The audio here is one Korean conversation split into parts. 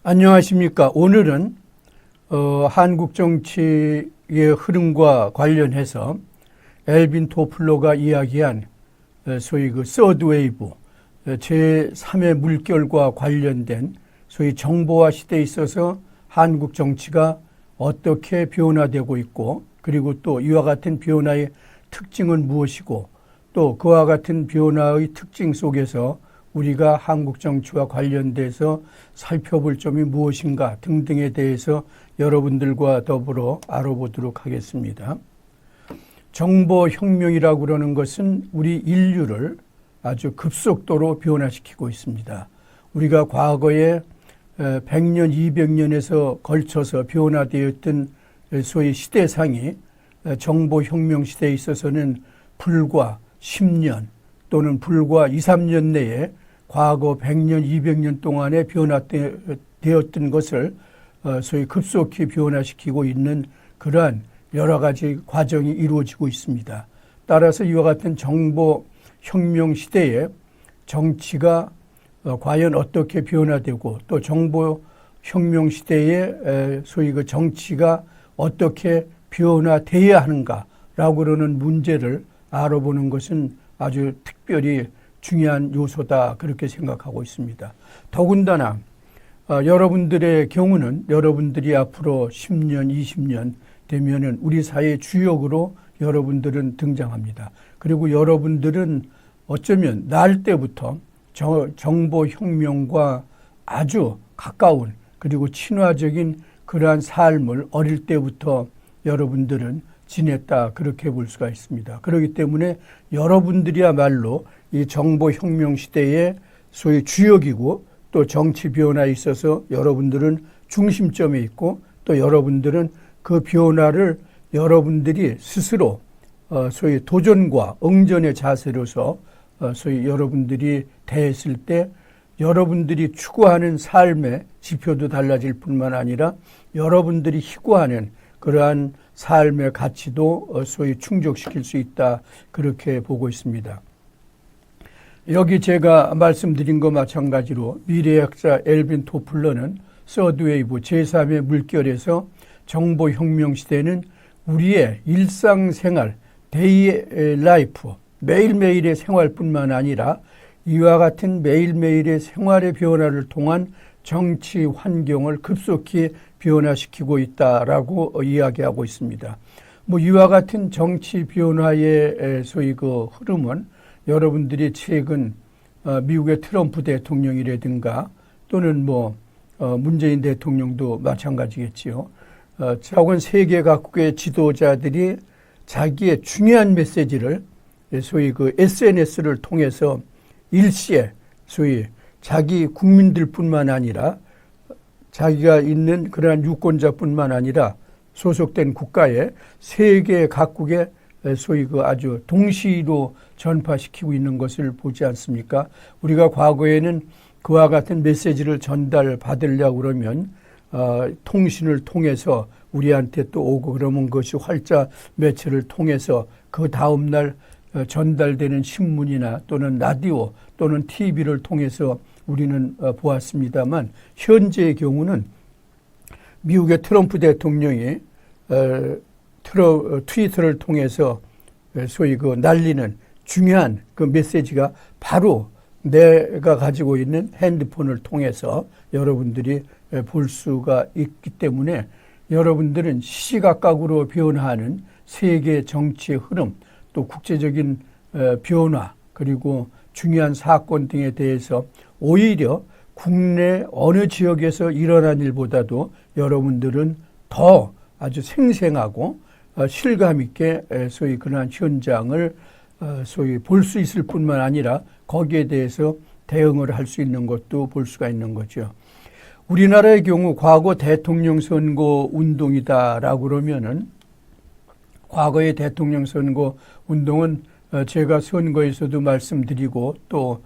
안녕하십니까. 오늘은 한국 정치의 흐름과 관련해서 엘빈 토플러가 이야기한 소위 그 서드 웨이브 제3의 물결과 관련된 소위 정보화 시대에 있어서 한국 정치가 어떻게 변화되고 있고, 그리고 또 이와 같은 변화의 특징은 무엇이고, 또 그와 같은 변화의 특징 속에서 우리가 한국 정치와 관련돼서 살펴볼 점이 무엇인가 등등에 대해서 여러분들과 더불어 알아보도록 하겠습니다. 정보혁명이라고 그러는 것은 우리 인류를 아주 급속도로 변화시키고 있습니다. 우리가 과거에 100년, 200년에서 걸쳐서 변화되었던 소위 시대상이 정보혁명 시대에 있어서는 불과 10년 또는 불과 2, 3년 내에 과거 100년, 200년 동안에 변화되었던 것을 소위 급속히 변화시키고 있는 그러한 여러 가지 과정이 이루어지고 있습니다. 따라서 이와 같은 정보혁명 시대에 정치가 과연 어떻게 변화되고, 또 정보혁명 시대에 소위 그 정치가 어떻게 변화되어야 하는가라고 그러는 문제를 알아보는 것은 아주 특별히 중요한 요소다, 그렇게 생각하고 있습니다. 더군다나 여러분들의 경우는 여러분들이 앞으로 10년, 20년 되면은 우리 사회의 주역으로 여러분들은 등장합니다. 그리고 여러분들은 어쩌면 날 때부터 정보혁명과 아주 가까운 그리고 친화적인 그러한 삶을 어릴 때부터 여러분들은 지냈다, 그렇게 볼 수가 있습니다. 그렇기 때문에 여러분들이야말로 이 정보혁명 시대의 소위 주역이고, 또 정치 변화에 있어서 여러분들은 중심점에 있고, 또 여러분들은 그 변화를 여러분들이 스스로 소위 도전과 응전의 자세로서 소위 여러분들이 대했을 때 여러분들이 추구하는 삶의 지표도 달라질 뿐만 아니라 여러분들이 희구하는 그러한 삶의 가치도 소위 충족시킬 수 있다, 그렇게 보고 있습니다. 여기 제가 말씀드린 것 마찬가지로 미래학자 엘빈 토플러는 서드웨이브 제3의 물결에서 정보혁명 시대는 우리의 일상생활, 데이 라이프, 매일매일의 생활뿐만 아니라 이와 같은 매일매일의 생활의 변화를 통한 정치 환경을 급속히 변화시키고 있다라고 이야기하고 있습니다. 이와 같은 정치 변화의 소위 그 흐름은 여러분들이 최근 미국의 트럼프 대통령이라든가 또는 문재인 대통령도 마찬가지겠지요. 자원 세계 각국의 지도자들이 자기의 중요한 메시지를 소위 그 SNS를 통해서 일시에 소위 자기 국민들뿐만 아니라 자기가 있는 그러한 유권자뿐만 아니라 소속된 국가의 세계 각국의 소위 그 아주 동시로 전파시키고 있는 것을 보지 않습니까? 우리가 과거에는 그와 같은 메시지를 전달받으려고 그러면 통신을 통해서 우리한테 또 오고, 그러면 그것이 활자 매체를 통해서 그 다음날 전달되는 신문이나 또는 라디오 또는 TV를 통해서 우리는 보았습니다만, 현재의 경우는 미국의 트럼프 대통령이 트위터를 통해서 소위 그 날리는 중요한 그 메시지가 바로 내가 가지고 있는 핸드폰을 통해서 여러분들이 볼 수가 있기 때문에 여러분들은 시시각각으로 변화하는 세계 정치의 흐름, 또 국제적인 변화, 그리고 중요한 사건 등에 대해서 오히려 국내 어느 지역에서 일어난 일보다도 여러분들은 더 아주 생생하고 실감 있게 소위 그러한 현장을 소위 볼 수 있을 뿐만 아니라 거기에 대해서 대응을 할 수 있는 것도 볼 수가 있는 거죠. 우리나라의 경우 과거 대통령 선거 운동이다라고 그러면은, 과거의 대통령 선거 운동은 제가 선거에서도 말씀드리고 또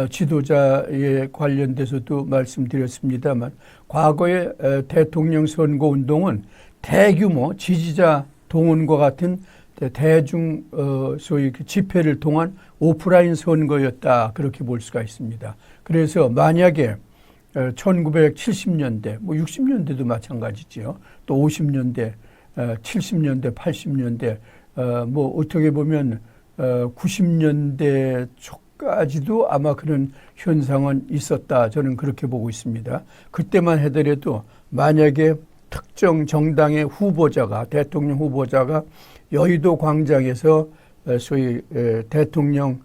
지도자에 관련돼서도 말씀드렸습니다만, 과거의 대통령 선거 운동은 대규모 지지자 동원과 같은 대중 소위 집회를 통한 오프라인 선거였다, 그렇게 볼 수가 있습니다. 그래서 만약에 1970년대, 뭐 60년대도 마찬가지지요. 또 50년대, 70년대, 80년대, 뭐 어떻게 보면 90년대 초까지도 아마 그런 현상은 있었다. 저는 그렇게 보고 있습니다. 그때만 하더라도 만약에 특정 정당의 후보자가, 대통령 후보자가 여의도 광장에서 소위 대통령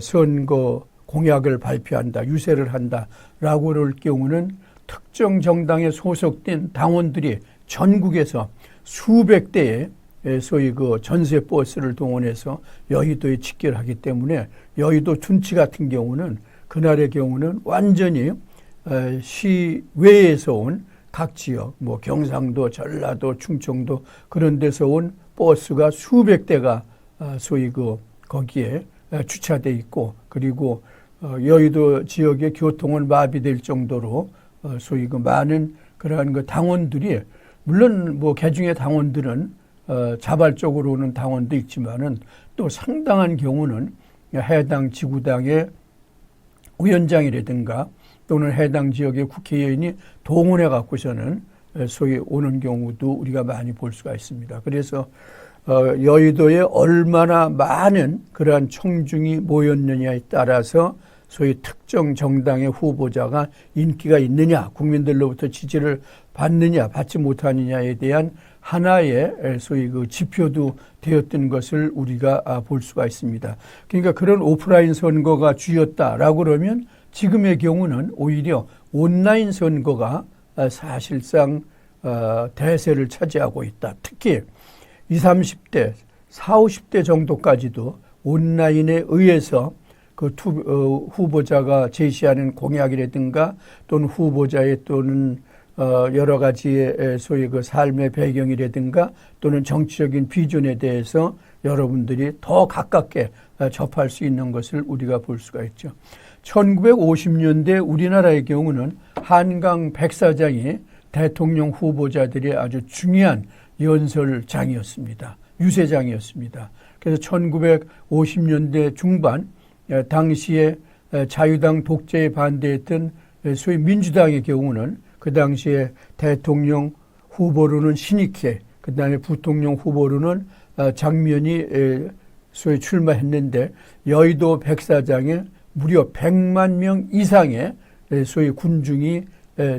선거 공약을 발표한다, 유세를 한다라고 그럴 경우는 특정 정당에 소속된 당원들이 전국에서 수백 대의 소위 그 전세 버스를 동원해서 여의도에 집결하기 때문에 여의도 둔치 같은 경우는 그날의 경우는 완전히 시외에서 온 각 지역, 뭐 경상도, 전라도, 충청도 그런 데서 온 버스가 수백 대가 소위 그 거기에 주차돼 있고, 그리고 여의도 지역의 교통은 마비될 정도로 소위 그 많은 그러한 그 당원들이, 물론 뭐 개중의 당원들은 자발적으로 오는 당원도 있지만은 또 상당한 경우는 해당 지구당의 위원장이라든가 또는 해당 지역의 국회의원이 동원해 갖고서는 소위 오는 경우도 우리가 많이 볼 수가 있습니다. 그래서 여의도에 얼마나 많은 그러한 청중이 모였느냐에 따라서 소위 특정 정당의 후보자가 인기가 있느냐, 국민들로부터 지지를 받느냐, 받지 못하느냐에 대한 하나의 소위 그 지표도 되었던 것을 우리가 볼 수가 있습니다. 그러니까 그런 오프라인 선거가 주였다라고 그러면 지금의 경우는 오히려 온라인 선거가 사실상 대세를 차지하고 있다. 특히 20, 30대, 40, 50대 정도까지도 온라인에 의해서 그 후보자가 제시하는 공약이라든가 또는 후보자의 또는 여러 가지의 소위 그 삶의 배경이라든가 또는 정치적인 비전에 대해서 여러분들이 더 가깝게 접할 수 있는 것을 우리가 볼 수가 있죠. 1950년대 우리나라의 경우는 한강 백사장이 대통령 후보자들의 아주 중요한 연설장이었습니다. 유세장이었습니다. 그래서 1950년대 중반 당시에 자유당 독재에 반대했던 소위 민주당의 경우는 그 당시에 대통령 후보로는 신익희, 그 다음에 부통령 후보로는 장면이 소위 출마했는데 여의도 백사장에 무려 100만 명 이상의 소위 군중이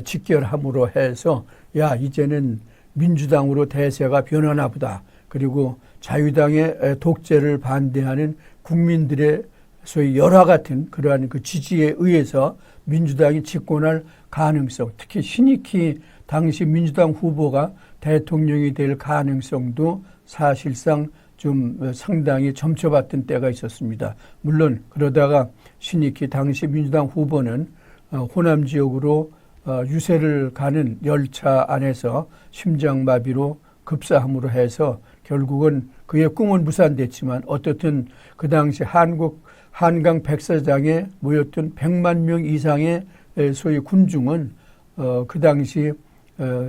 집결함으로 해서 야, 이제는 민주당으로 대세가 변하나 보다. 그리고 자유당의 독재를 반대하는 국민들의 소위 열화 같은 그러한 그 지지에 의해서 민주당이 집권할 가능성, 특히 신익희 당시 민주당 후보가 대통령이 될 가능성도 사실상 좀 상당히 점쳐봤던 때가 있었습니다. 물론 그러다가 신익희 당시 민주당 후보는 호남 지역으로 유세를 가는 열차 안에서 심장마비로 급사함으로 해서 결국은 그의 꿈은 무산됐지만 어떻든 그 당시 한강 백사장에 모였던 100만 명 이상의 소위 군중은 그 당시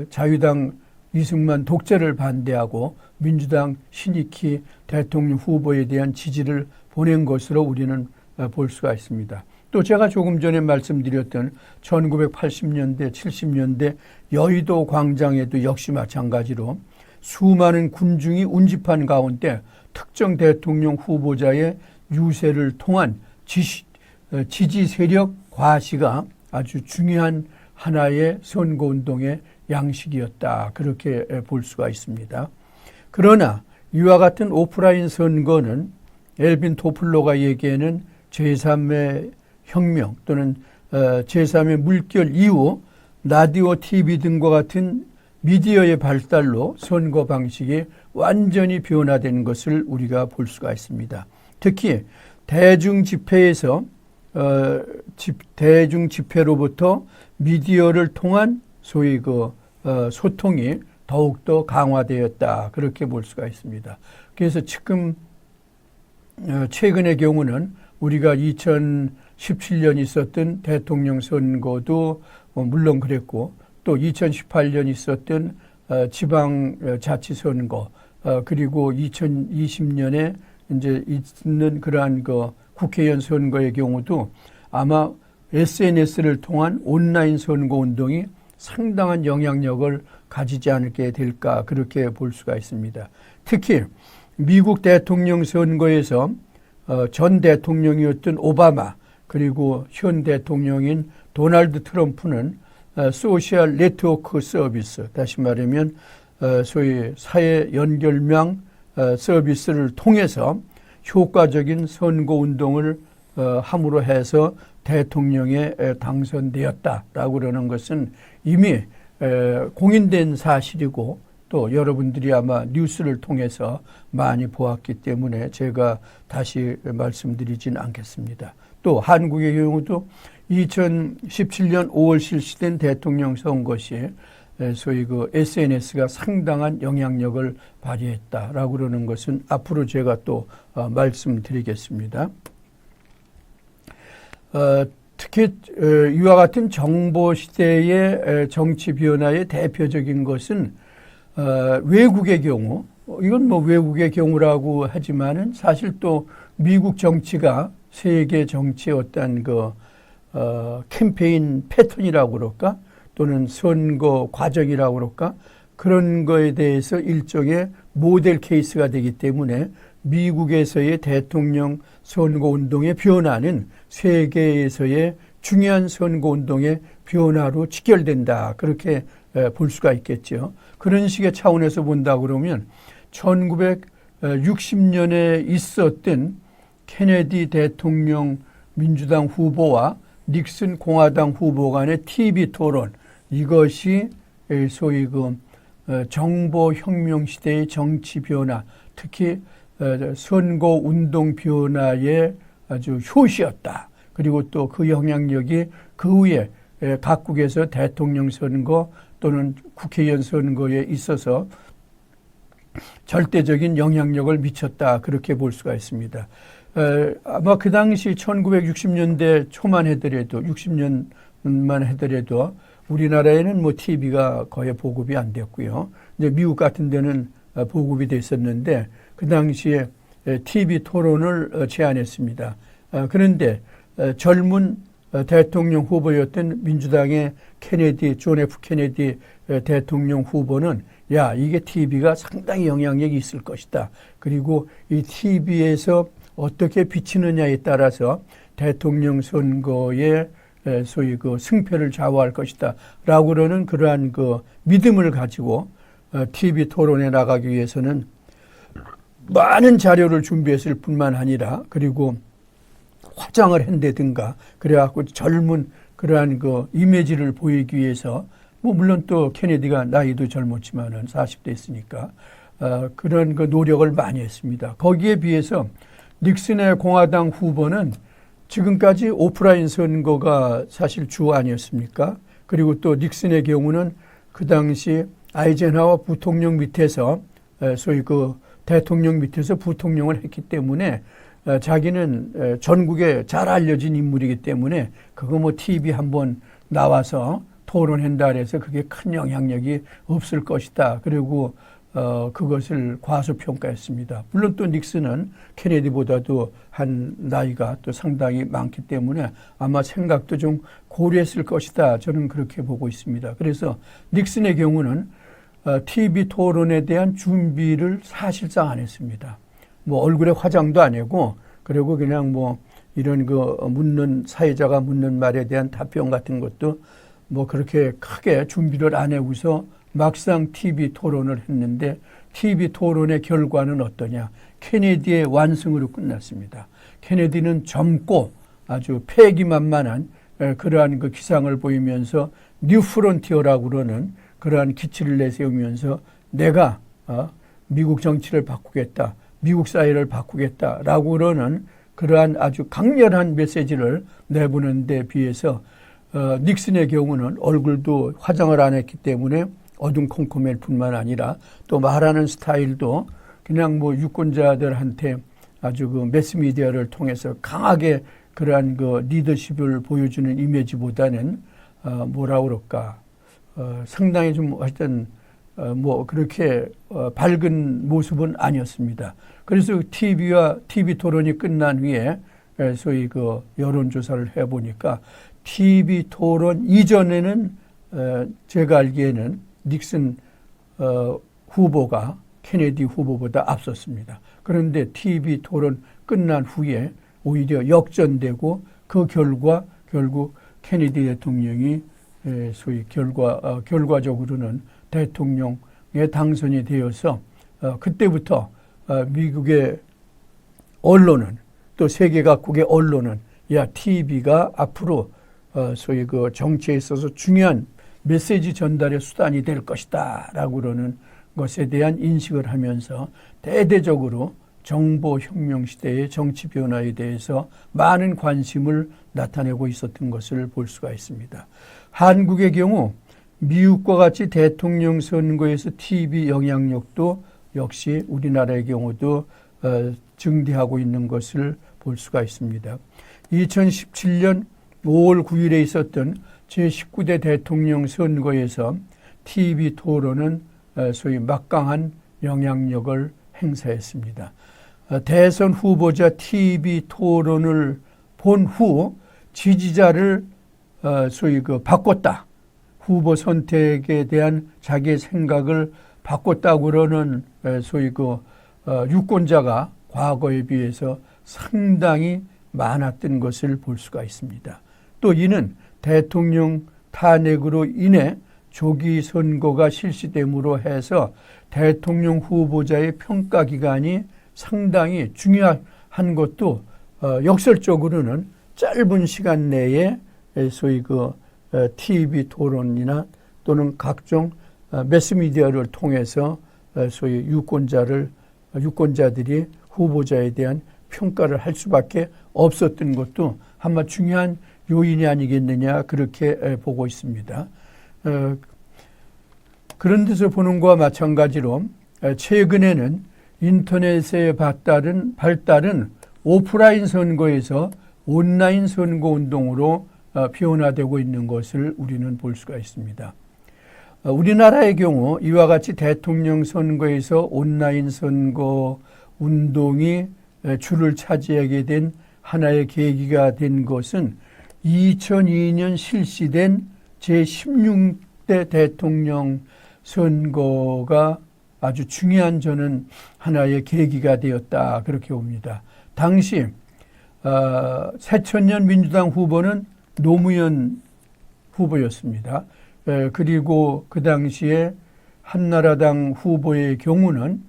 자유당 이승만 독재를 반대하고 민주당 신익희 대통령 후보에 대한 지지를 보낸 것으로 우리는 볼 수가 있습니다. 또 제가 조금 전에 말씀드렸던 1980년대, 70년대 여의도 광장에도 역시 마찬가지로 수많은 군중이 운집한 가운데 특정 대통령 후보자의 유세를 통한 지지 세력 과시가 아주 중요한 하나의 선거운동의 양식이었다. 그렇게 볼 수가 있습니다. 그러나 이와 같은 오프라인 선거는 엘빈 토플러가 얘기하는 제3의 혁명 또는 제3의 물결 이후 라디오, TV 등과 같은 미디어의 발달로 선거 방식이 완전히 변화된 것을 우리가 볼 수가 있습니다. 특히 대중 집회에서 대중 집회로부터 미디어를 통한 소위 그 소통이 더욱더 강화되었다. 그렇게 볼 수가 있습니다. 그래서 지금 최근의 경우는 우리가 2017년 있었던 대통령 선거도 물론 그랬고 또 2018년 있었던 지방자치선거 그리고 2020년에 이제 있는 그러한 그 국회의원 선거의 경우도 아마 SNS를 통한 온라인 선거 운동이 상당한 영향력을 가지지 않게 될까 그렇게 볼 수가 있습니다. 특히 미국 대통령 선거에서 전 대통령이었던 오바마 그리고 현 대통령인 도널드 트럼프는 소셜 네트워크 서비스, 다시 말하면 소위 사회 연결망 서비스를 통해서 효과적인 선거 운동을 함으로 해서 대통령에 당선되었다라고 그러는 것은 이미 공인된 사실이고 또 여러분들이 아마 뉴스를 통해서 많이 보았기 때문에 제가 다시 말씀드리진 않겠습니다. 또 한국의 경우도 2017년 5월 실시된 대통령 선거 시 소위 그 SNS가 상당한 영향력을 발휘했다라고 그러는 것은 앞으로 제가 또 말씀드리겠습니다. 특히 이와 같은 정보 시대의 정치 변화의 대표적인 것은 외국의 경우, 이건 뭐 외국의 경우라고 하지만은 사실 또 미국 정치가 세계 정치의 어떤 캠페인 패턴이라고 그럴까? 또는 선거 과정이라고 그럴까? 그런 거에 대해서 일종의 모델 케이스가 되기 때문에 미국에서의 대통령 선거 운동의 변화는 세계에서의 중요한 선거 운동의 변화로 직결된다. 그렇게 볼 수가 있겠죠. 그런 식의 차원에서 본다 그러면 1960년에 있었던 케네디 대통령 민주당 후보와 닉슨 공화당 후보 간의 TV 토론, 이것이 소위 정보혁명 시대의 정치 변화, 특히 선거 운동 변화의 아주 효시였다. 그리고 또 그 영향력이 그 후에 각국에서 대통령 선거 또는 국회의원 선거에 있어서 절대적인 영향력을 미쳤다. 그렇게 볼 수가 있습니다. 아마 그 당시 1960년대 초만 하더라도 60년만 하더라도 우리나라에는 뭐 TV가 거의 보급이 안 됐고요. 이제 미국 같은 데는 보급이 됐었는데 그 당시에 TV 토론을 제안했습니다. 그런데 젊은 대통령 후보였던 민주당의 존 F 케네디 대통령 후보는 야, 이게 TV가 상당히 영향력이 있을 것이다. 그리고 이 TV에서 어떻게 비치느냐에 따라서 대통령 선거에 소위 승패를 좌우할 것이다. 라고 그러는 그러한 믿음을 가지고 TV 토론에 나가기 위해서는 많은 자료를 준비했을 뿐만 아니라 그리고 화장을 한다든가 그래갖고 젊은 그러한 이미지를 보이기 위해서 뭐 물론 또 케네디가 나이도 젊었지만은 40대 있으니까 그런 노력을 많이 했습니다. 거기에 비해서 닉슨의 공화당 후보는 지금까지 오프라인 선거가 사실 주 아니었습니까? 그리고 또 닉슨의 경우는 그 당시 아이젠하워 부통령 밑에서 소위 대통령 밑에서 부통령을 했기 때문에 자기는 전국에 잘 알려진 인물이기 때문에 그거 뭐 TV 한번 나와서 토론한다 그래서 그게 큰 영향력이 없을 것이다. 그리고 그것을 과소평가했습니다. 물론 또 닉슨은 케네디보다도 한 나이가 또 상당히 많기 때문에 아마 생각도 좀 고려했을 것이다. 저는 그렇게 보고 있습니다. 그래서 닉슨의 경우는 TV 토론에 대한 준비를 사실상 안 했습니다. 뭐 얼굴에 화장도 안 하고 그리고 그냥 뭐 이런 사회자가 묻는 말에 대한 답변 같은 것도 뭐 그렇게 크게 준비를 안 하고서 막상 TV 토론을 했는데 TV 토론의 결과는 어떠냐. 케네디의 완승으로 끝났습니다. 케네디는 젊고 아주 패기만만한 그러한 기상을 보이면서 뉴 프론티어라고 그러는 그러한 기치를 내세우면서 내가 미국 정치를 바꾸겠다. 미국 사회를 바꾸겠다라고 그러는 그러한 아주 강렬한 메시지를 내보는 데 비해서 닉슨의 경우는 얼굴도 화장을 안 했기 때문에 어둠컴컴할 뿐만 아니라 또 말하는 스타일도 그냥 뭐 유권자들한테 아주 매스미디어를 통해서 강하게 그러한 리더십을 보여주는 이미지보다는 뭐라 그럴까 상당히 좀 하여튼 뭐 그렇게 밝은 모습은 아니었습니다. 그래서 TV 토론이 끝난 후에 소위 여론조사를 해보니까 TV 토론 이전에는 제가 알기에는 닉슨 후보가 케네디 후보보다 앞섰습니다. 그런데 TV 토론 끝난 후에 오히려 역전되고 그 결과 결국 케네디 대통령이 소위 결과적으로는 대통령에 당선이 되어서 그때부터 미국의 언론은 또 세계 각국의 언론은 TV가 앞으로 소위 그 정치에 있어서 중요한 메시지 전달의 수단이 될 것이다라고 그러는 것에 대한 인식을 하면서 대대적으로 정보혁명 시대의 정치 변화에 대해서 많은 관심을 나타내고 있었던 것을 볼 수가 있습니다. 한국의 경우 미국과 같이 대통령 선거에서 TV 영향력도 역시 우리나라의 경우도 증대하고 있는 것을 볼 수가 있습니다. 2017년 5월 9일에 있었던 제19대 대통령 선거에서 TV 토론은 소위 막강한 영향력을 행사했습니다. 대선 후보자 TV 토론을 본 후 지지자를 소위 바꿨다. 후보 선택에 대한 자기의 생각을 바꿨다고 그러는 소위 유권자가 과거에 비해서 상당히 많았던 것을 볼 수가 있습니다. 또 이는 대통령 탄핵으로 인해 조기 선거가 실시됨으로 해서 대통령 후보자의 평가 기간이 상당히 중요한 것도 역설적으로는 짧은 시간 내에 소위 TV 토론이나 또는 각종 매스미디어를 통해서 소위 유권자들이 후보자에 대한 평가를 할 수밖에 없었던 것도 아마 중요한 요인이 아니겠느냐 그렇게 보고 있습니다. 그런 데서 보는 것과 마찬가지로 최근에는 인터넷의 발달은 오프라인 선거에서 온라인 선거 운동으로 변화되고 있는 것을 우리는 볼 수가 있습니다. 우리나라의 경우 이와 같이 대통령 선거에서 온라인 선거 운동이 줄을 차지하게 된 하나의 계기가 된 것은 2002년 실시된 제16대 대통령 선거가 아주 중요한 저는 하나의 계기가 되었다 그렇게 봅니다. 당시 새천년 민주당 후보는 노무현 후보였습니다. 그리고 그 당시에 한나라당 후보의 경우는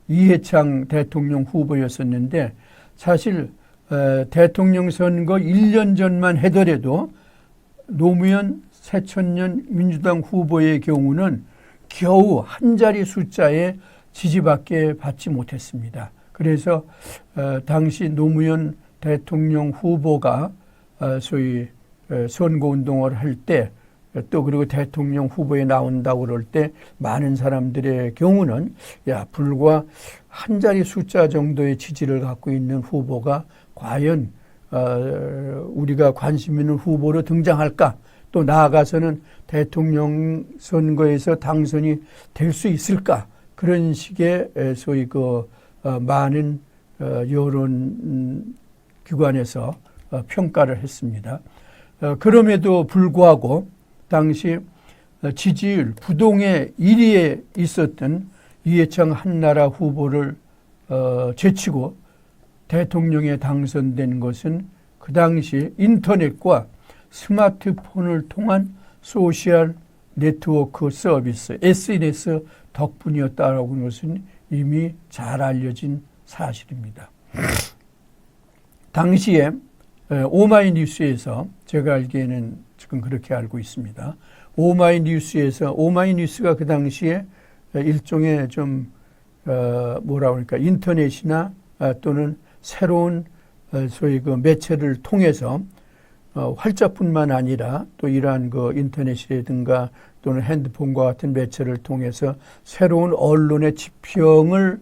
이해창 대통령 후보였었는데 사실 대통령 선거 1년 전만 하더라도 노무현 새천년 민주당 후보의 경우는 겨우 한 자리 숫자의 지지밖에 받지 못했습니다. 그래서 당시 노무현 대통령 후보가 소위 선거운동을 할 때 또 그리고 대통령 후보에 나온다고 그럴 때 많은 사람들의 경우는 불과 한 자리 숫자 정도의 지지를 갖고 있는 후보가 과연 우리가 관심 있는 후보로 등장할까? 또 나아가서는 대통령 선거에서 당선이 될 수 있을까? 그런 식의 소위 많은 여론 기관에서 평가를 했습니다. 그럼에도 불구하고 당시 지지율 부동의 1위에 있었던 이해창 한나라 후보를 제치고 대통령에 당선된 것은 그 당시 인터넷과 스마트폰을 통한 소셜 네트워크 서비스, SNS 덕분이었다라고 하는 것은 이미 잘 알려진 사실입니다. 당시에 오마이뉴스에서 제가 알기에는 지금 그렇게 알고 있습니다. 오마이뉴스가 그 당시에 일종의 좀 인터넷이나 또는 새로운 소위 매체를 통해서 활자뿐만 아니라 또 이러한 인터넷이라든가 또는 핸드폰과 같은 매체를 통해서 새로운 언론의 지평을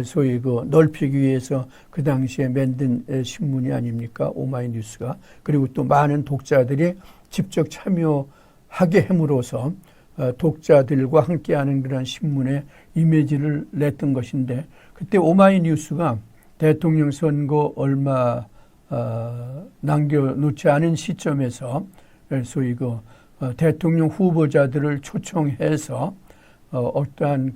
소위 넓히기 위해서 그 당시에 만든 신문이 아닙니까? 오마이뉴스가. 그리고 또 많은 독자들이 직접 참여하게 함으로써 독자들과 함께하는 그런 신문의 이미지를 냈던 것인데 그때 오마이뉴스가 대통령 선거 얼마 남겨놓지 않은 시점에서 소위 대통령 후보자들을 초청해서 어떠한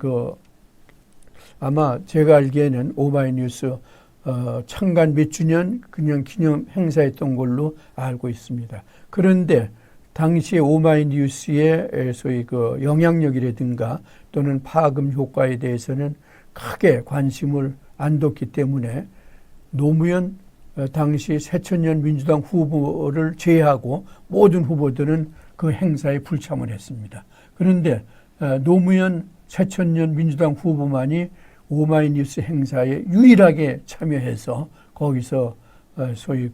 아마 제가 알기에는 오마이뉴스 창간 몇 주년 그냥 기념 행사했던 걸로 알고 있습니다. 그런데 당시에 오마이뉴스의 소위 영향력이라든가 또는 파급 효과에 대해서는 크게 관심을 안 뒀기 때문에 노무현 당시 새천년 민주당 후보를 제외하고 모든 후보들은 그 행사에 불참을 했습니다. 그런데 노무현 새천년 민주당 후보만이 오마이뉴스 행사에 유일하게 참여해서 거기서 소위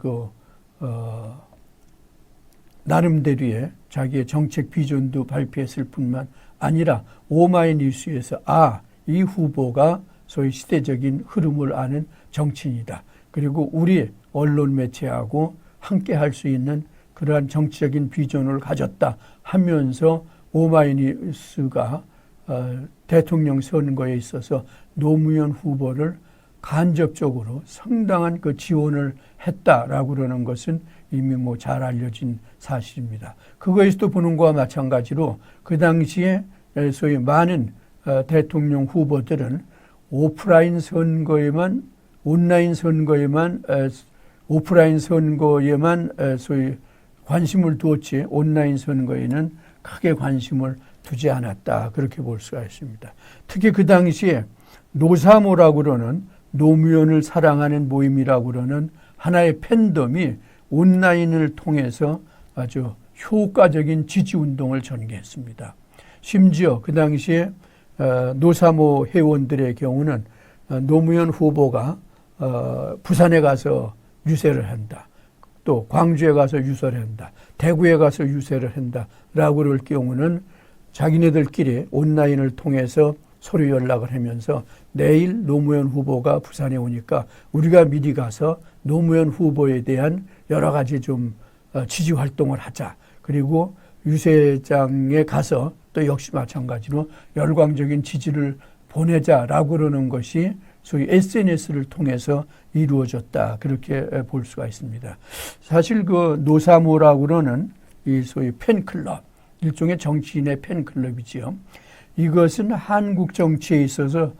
나름대로의 자기의 정책 비전도 발표했을 뿐만 아니라 오마이뉴스에서 이 후보가 소위 시대적인 흐름을 아는 정치인이다. 그리고 우리 언론 매체하고 함께 할 수 있는 그러한 정치적인 비전을 가졌다 하면서 오마이뉴스가 대통령 선거에 있어서 노무현 후보를 간접적으로 상당한 지원을 했다라고 그러는 것은 이미 잘 알려진 사실입니다. 그거에서도 보는 것과 마찬가지로 그 당시에 소위 많은 대통령 후보들은 오프라인 선거에만 오프라인 선거에만 소위 관심을 두었지 온라인 선거에는 크게 관심을 두지 않았다. 그렇게 볼 수가 있습니다. 특히 그 당시에 노사모라고 그러는 노무현을 사랑하는 모임이라고 그러는 하나의 팬덤이 온라인을 통해서 아주 효과적인 지지운동을 전개했습니다. 심지어 그 당시에 노사모 회원들의 경우는 노무현 후보가 부산에 가서 유세를 한다. 또 광주에 가서 유세를 한다. 대구에 가서 유세를 한다라고 그럴 경우는 자기네들끼리 온라인을 통해서 서로 연락을 하면서 내일 노무현 후보가 부산에 오니까 우리가 미리 가서 노무현 후보에 대한 여러 가지 좀 지지 활동을 하자. 그리고 유세장에 가서 또 역시 마찬가지로 열광적인 지지를 보내자라고 그러는 것이 소위 SNS를 통해서 이루어졌다. 그렇게 볼 수가 있습니다. 사실 노사모라고 그러는 이 소위 팬클럽, 일종의 정치인의 팬클럽이지요. 이것은 한국 정치에 있어서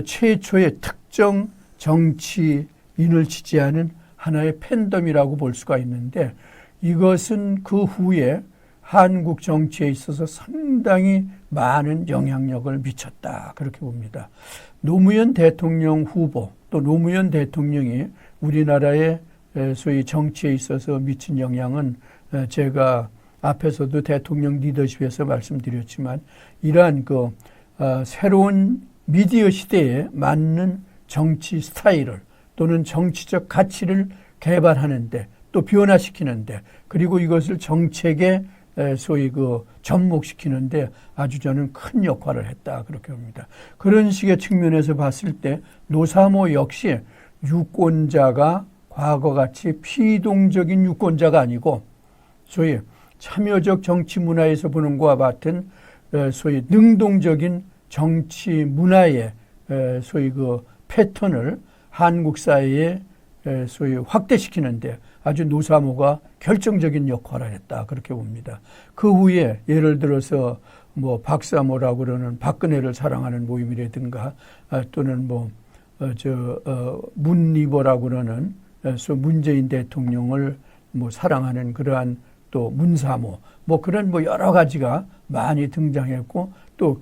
최초의 특정 정치인을 지지하는 하나의 팬덤이라고 볼 수가 있는데 이것은 그 후에 한국 정치에 있어서 상당히 많은 영향력을 미쳤다. 그렇게 봅니다. 노무현 대통령 후보 또 노무현 대통령이 우리나라의 소위 정치에 있어서 미친 영향은 제가 앞에서도 대통령 리더십에서 말씀드렸지만 이러한 새로운 미디어 시대에 맞는 정치 스타일을 또는 정치적 가치를 개발하는데 또 변화시키는데 그리고 이것을 정책에 소위 접목시키는데 아주 저는 큰 역할을 했다 그렇게 봅니다. 그런 식의 측면에서 봤을 때 노사모 역시 유권자가 과거같이 피동적인 유권자가 아니고 소위 참여적 정치 문화에서 보는 것과 같은 소위 능동적인 정치 문화의 소위 패턴을 한국 사회에 소위 확대시키는데 아주 노사모가 결정적인 역할을 했다 그렇게 봅니다. 그 후에 예를 들어서 박사모라고 그러는 박근혜를 사랑하는 모임이라든가 또는 문리버라고 그러는 문재인 대통령을 사랑하는 그러한 또 문사모 그런 여러 가지가 많이 등장했고 또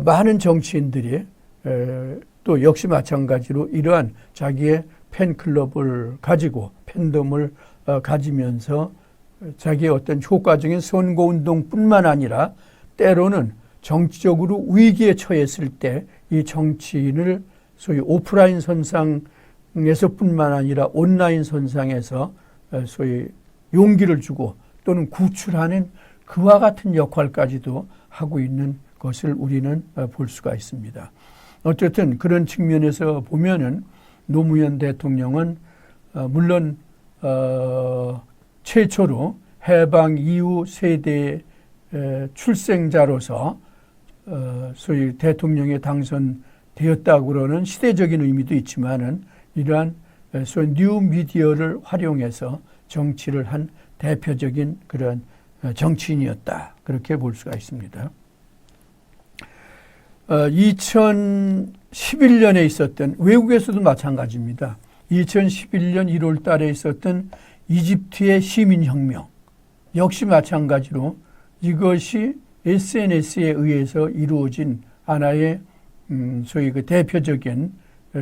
많은 정치인들이 또 역시 마찬가지로 이러한 자기의 팬클럽을 가지고 팬덤을 가지면서 자기의 어떤 효과적인 선거운동뿐만 아니라 때로는 정치적으로 위기에 처했을 때 이 정치인을 소위 오프라인 선상에서뿐만 아니라 온라인 선상에서 소위 용기를 주고 또는 구출하는 그와 같은 역할까지도 하고 있는 것을 우리는 볼 수가 있습니다. 어쨌든 그런 측면에서 보면은 노무현 대통령은 물론 최초로 해방 이후 세대 출생자로서 소위 대통령에 당선되었다고 그러는 시대적인 의미도 있지만은 이러한 소위 뉴미디어를 활용해서 정치를 한 대표적인 그런 정치인이었다. 그렇게 볼 수가 있습니다. 2011년에 있었던, 외국에서도 마찬가지입니다. 2011년 1월 달에 있었던 이집트의 시민혁명 역시 마찬가지로 이것이 SNS에 의해서 이루어진 하나의 소위 그 대표적인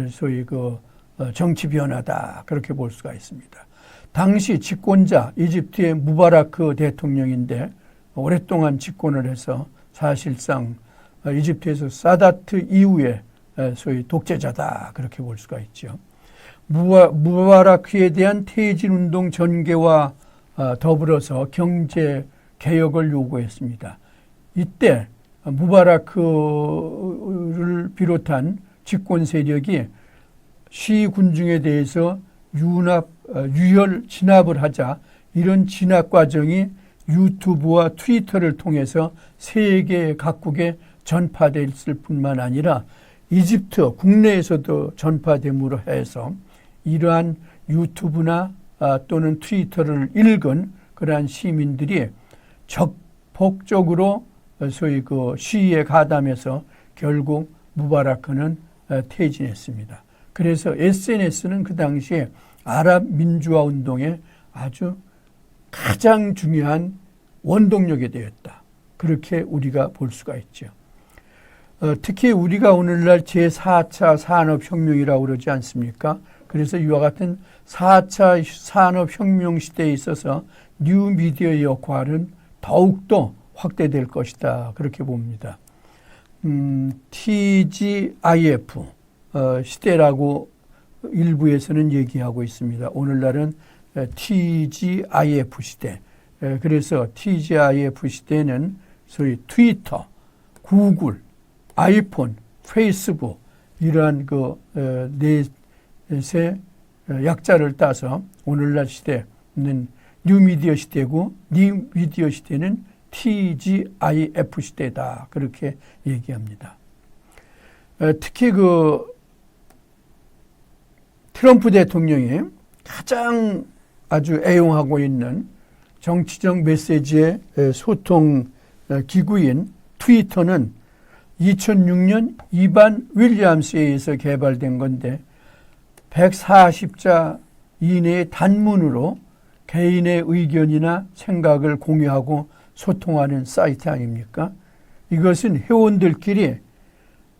소위 그 정치 변화다. 그렇게 볼 수가 있습니다. 당시 집권자 이집트의 무바라크 대통령인데 오랫동안 집권을 해서 사실상 이집트에서 사다트 이후에 소위 독재자다. 그렇게 볼 수가 있죠. 무바라크에 대한 퇴진운동 전개와 더불어서 경제 개혁을 요구했습니다. 이때 무바라크를 비롯한 집권 세력이 시위 군중에 대해서 유혈 진압을 하자 이런 진압 과정이 유튜브와 트위터를 통해서 세계 각국에 전파됐을 뿐만 아니라 이집트 국내에서도 전파됨으로 해서 이러한 유튜브나 또는 트위터를 읽은 그러한 시민들이 적폭적으로 소위 그 시위에 가담해서 결국 무바라크는 퇴진했습니다. 그래서 SNS는 그 당시에 아랍 민주화 운동의 아주 가장 중요한 원동력이 되었다. 그렇게 우리가 볼 수가 있죠. 특히 우리가 오늘날 제4차 산업혁명이라고 그러지 않습니까? 그래서 이와 같은 4차 산업혁명 시대에 있어서 뉴미디어의 역할은 더욱더 확대될 것이다. 그렇게 봅니다. TGIF 시대라고 일부에서는 얘기하고 있습니다. 오늘날은 TGIF 시대. 그래서 TGIF 시대는 소위 트위터, 구글, 아이폰, 페이스북 이러한 그 넷의 약자를 따서 오늘날 시대는 뉴미디어 시대고 뉴미디어 시대는 TGIF 시대다. 그렇게 얘기합니다. 특히 그 트럼프 대통령이 가장 아주 애용하고 있는 정치적 메시지의 소통 기구인 트위터는 2006년 이반 윌리엄스에 의해서 개발된 건데 140자 이내의 단문으로 개인의 의견이나 생각을 공유하고 소통하는 사이트 아닙니까? 이것은 회원들끼리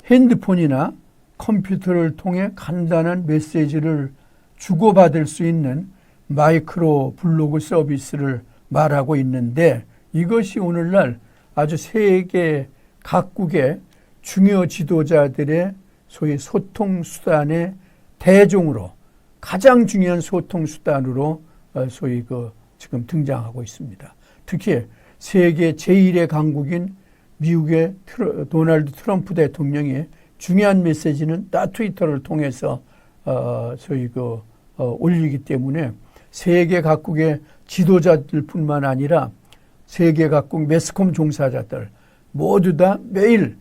핸드폰이나 컴퓨터를 통해 간단한 메시지를 주고받을 수 있는 마이크로 블로그 서비스를 말하고 있는데 이것이 오늘날 아주 세계 각국의 중요 지도자들의 소위 소통 수단의 대종으로 가장 중요한 소통 수단으로 소위 그 지금 등장하고 있습니다. 특히 세계 제1의 강국인 미국의 도널드 트럼프 대통령의 중요한 메시지는 트위터를 통해서 소위 그 올리기 때문에 세계 각국의 지도자들뿐만 아니라 세계 각국 매스컴 종사자들 모두 다 매일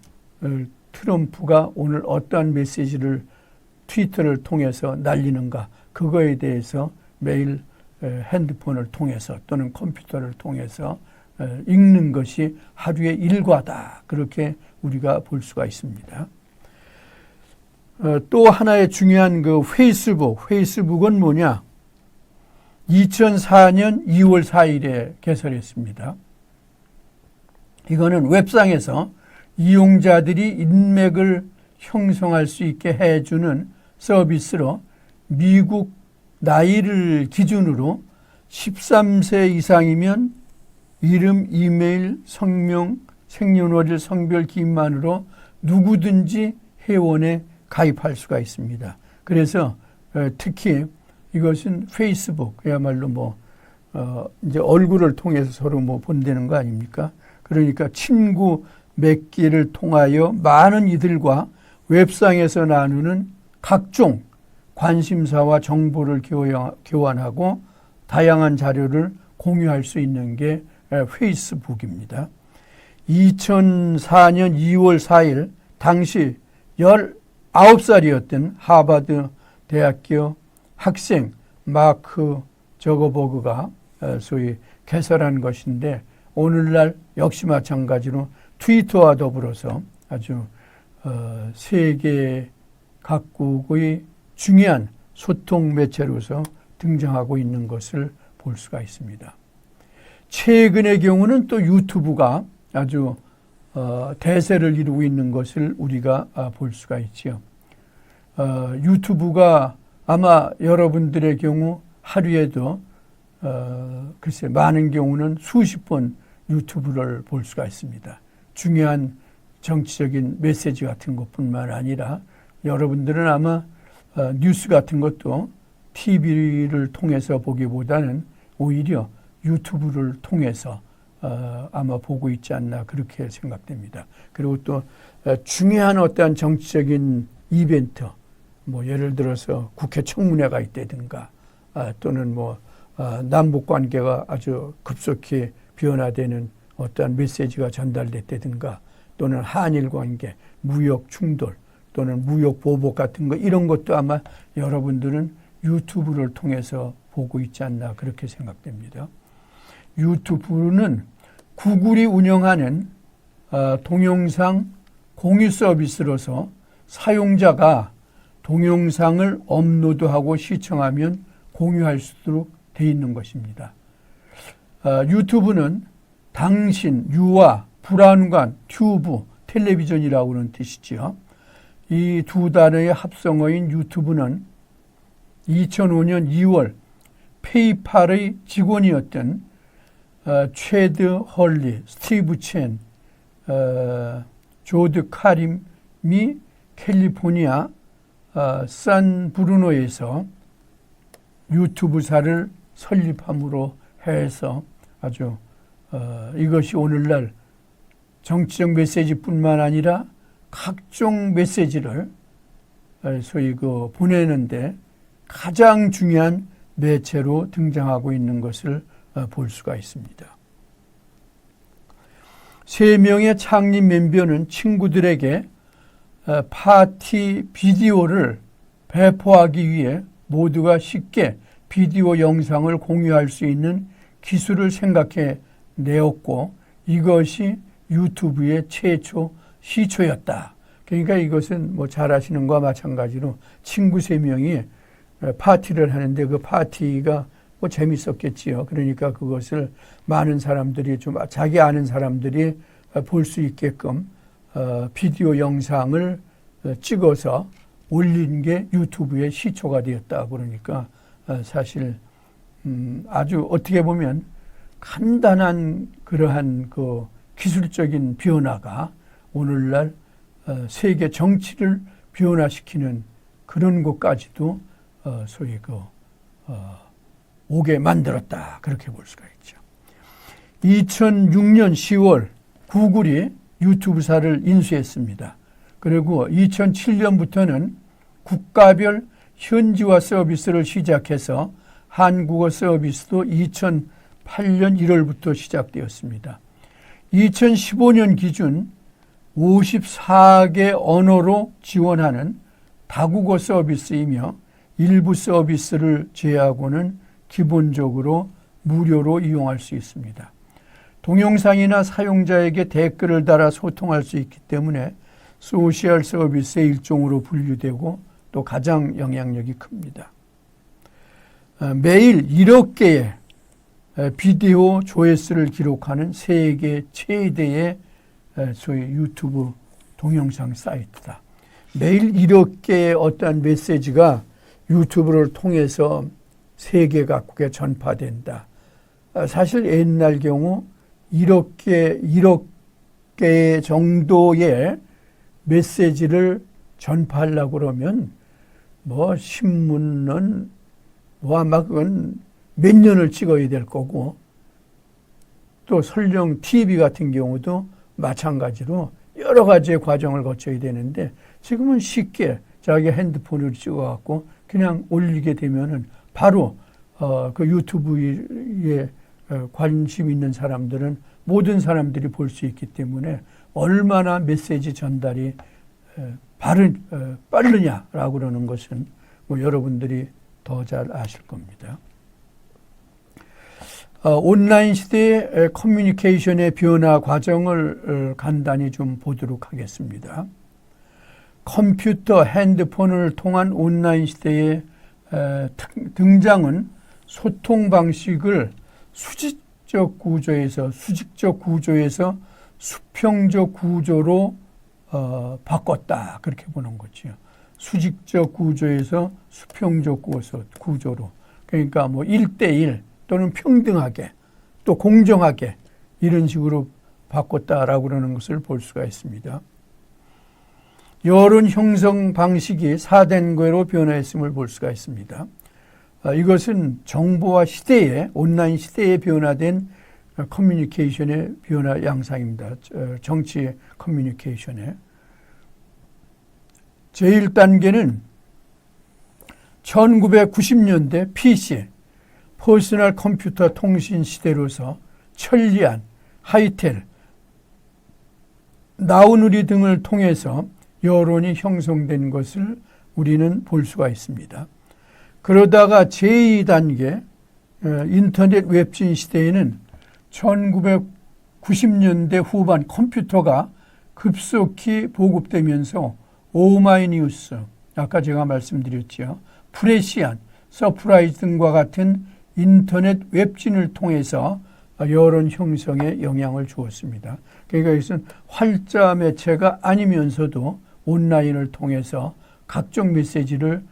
트럼프가 오늘 어떠한 메시지를 트위터를 통해서 날리는가 그거에 대해서 매일 핸드폰을 통해서 또는 컴퓨터를 통해서 읽는 것이 하루의 일과다. 그렇게 우리가 볼 수가 있습니다. 또 하나의 중요한 그 페이스북은 뭐냐? 2004년 2월 4일에 개설했습니다. 이거는 웹상에서 이용자들이 인맥을 형성할 수 있게 해주는 서비스로 미국 나이를 기준으로 13세 이상이면 이름, 이메일, 성명, 생년월일, 성별 기입만으로 누구든지 회원에 가입할 수가 있습니다. 그래서 특히 이것은 페이스북, 그야말로 이제 얼굴을 통해서 서로 본다는 거 아닙니까? 그러니까 친구 맺기를 통하여 많은 이들과 웹상에서 나누는 각종 관심사와 정보를 교환하고 다양한 자료를 공유할 수 있는 게 페이스북입니다. 2004년 2월 4일 당시 19살이었던 하버드 대학교 학생 마크 저거버그가 소위 개설한 것인데 오늘날 역시 마찬가지로 트위터와 더불어서 아주 세계 각국의 중요한 소통 매체로서 등장하고 있는 것을 볼 수가 있습니다. 최근의 경우는 또 유튜브가 아주 대세를 이루고 있는 것을 우리가 볼 수가 있지요. 유튜브가 아마 여러분들의 경우 하루에도 글쎄 많은 경우는 수십 번 유튜브를 볼 수가 있습니다. 중요한 정치적인 메시지 같은 것뿐만 아니라 여러분들은 아마 뉴스 같은 것도 TV를 통해서 보기보다는 오히려 유튜브를 통해서 아마 보고 있지 않나 그렇게 생각됩니다. 그리고 또 중요한 어떠한 정치적인 이벤트, 뭐 예를 들어서 국회 청문회가 있다든가 또는 뭐 남북 관계가 아주 급속히 변화되는 어떠한 메시지가 전달됐다든가 또는 한일 관계, 무역 충돌 또는 무역 보복 같은 거 이런 것도 아마 여러분들은 유튜브를 통해서 보고 있지 않나 그렇게 생각됩니다. 유튜브는 구글이 운영하는 동영상 공유 서비스로서 사용자가 동영상을 업로드하고 시청하면 공유할 수 있도록 되어 있는 것입니다. 유튜브는 당신, 유아, 불안관, 튜브, 텔레비전이라고 하는 뜻이지요. 이 두 단어의 합성어인 유튜브는 2005년 2월 페이팔의 직원이었던 최드 헐리, 스티브 첸, 조드 카림이 캘리포니아 산브루노에서 유튜브사를 설립함으로 해서 아주 이것이 오늘날 정치적 메시지뿐만 아니라 각종 메시지를 소위 보내는데 가장 중요한 매체로 등장하고 있는 것을 볼 수가 있습니다. 3명의 창립 멤버는 친구들에게 파티 비디오를 배포하기 위해 모두가 쉽게 비디오 영상을 공유할 수 있는 기술을 생각해 내었고 이것이 유튜브의 최초 시초였다. 그러니까 이것은 뭐 잘 아시는 것과 마찬가지로 친구 3명이 파티를 하는데 그 파티가 뭐 재밌었겠지요. 그러니까 그것을 많은 사람들이 좀 자기 아는 사람들이 볼 수 있게끔 비디오 영상을 찍어서 올린 게 유튜브의 시초가 되었다. 그러니까 사실 아주 어떻게 보면 간단한 그러한 그 기술적인 변화가 오늘날 세계 정치를 변화시키는 그런 것까지도 소위 오게 만들었다. 그렇게 볼 수가 있죠. 2006년 10월 구글이 유튜브사를 인수했습니다. 그리고 2007년부터는 국가별 현지화 서비스를 시작해서 한국어 서비스도 2008년 1월부터 시작되었습니다. 2015년 기준 54개 언어로 지원하는 다국어 서비스이며 일부 서비스를 제외하고는 기본적으로 무료로 이용할 수 있습니다. 동영상이나 사용자에게 댓글을 달아 소통할 수 있기 때문에 소셜 서비스의 일종으로 분류되고 또 가장 영향력이 큽니다. 매일 1억 개의 비디오 조회수를 기록하는 세계 최대의 소위 유튜브 동영상 사이트다. 매일 1억 개의 어떠한 메시지가 유튜브를 통해서 세계 각국에 전파된다. 사실 옛날 경우 1억 개 정도의 메시지를 전파하려고 그러면 뭐 신문은 뭐 아마 그건 몇 년을 찍어야 될 거고 또 설령 TV 같은 경우도 마찬가지로 여러 가지의 과정을 거쳐야 되는데 지금은 쉽게 자기 핸드폰으로 찍어갖고 그냥 올리게 되면은 바로 그 유튜브에 관심 있는 사람들은 모든 사람들이 볼 수 있기 때문에 얼마나 메시지 전달이 빠르냐라고 그러는 것은 뭐 여러분들이 더 잘 아실 겁니다. 온라인 시대의 커뮤니케이션의 변화 과정을 간단히 좀 보도록 하겠습니다. 컴퓨터, 핸드폰을 통한 온라인 시대의 등장은 소통 방식을 수직적 구조에서 수평적 구조로 바꿨다. 그렇게 보는 거죠. 수직적 구조에서 수평적 구조로. 그러니까 뭐 1대1 또는 평등하게 또 공정하게 이런 식으로 바꿨다라고 그러는 것을 볼 수가 있습니다. 여론 형성 방식이 4단계로 변화했음을 볼 수가 있습니다. 이것은 정보와 시대에 온라인 시대에 변화된 커뮤니케이션의 변화 양상입니다. 정치 커뮤니케이션의 제1단계는 1990년대 PC 퍼스널 컴퓨터 통신 시대로서 천리안, 하이텔, 나우누리 등을 통해서 여론이 형성된 것을 우리는 볼 수가 있습니다. 그러다가 제2단계 인터넷 웹진 시대에는 1990년대 후반 컴퓨터가 급속히 보급되면서 오마이뉴스, 아까 제가 말씀드렸죠. 프레시안, 서프라이즈 등과 같은 인터넷 웹진을 통해서 여론 형성에 영향을 주었습니다. 그러니까 이것은 활자 매체가 아니면서도 온라인을 통해서 각종 메시지를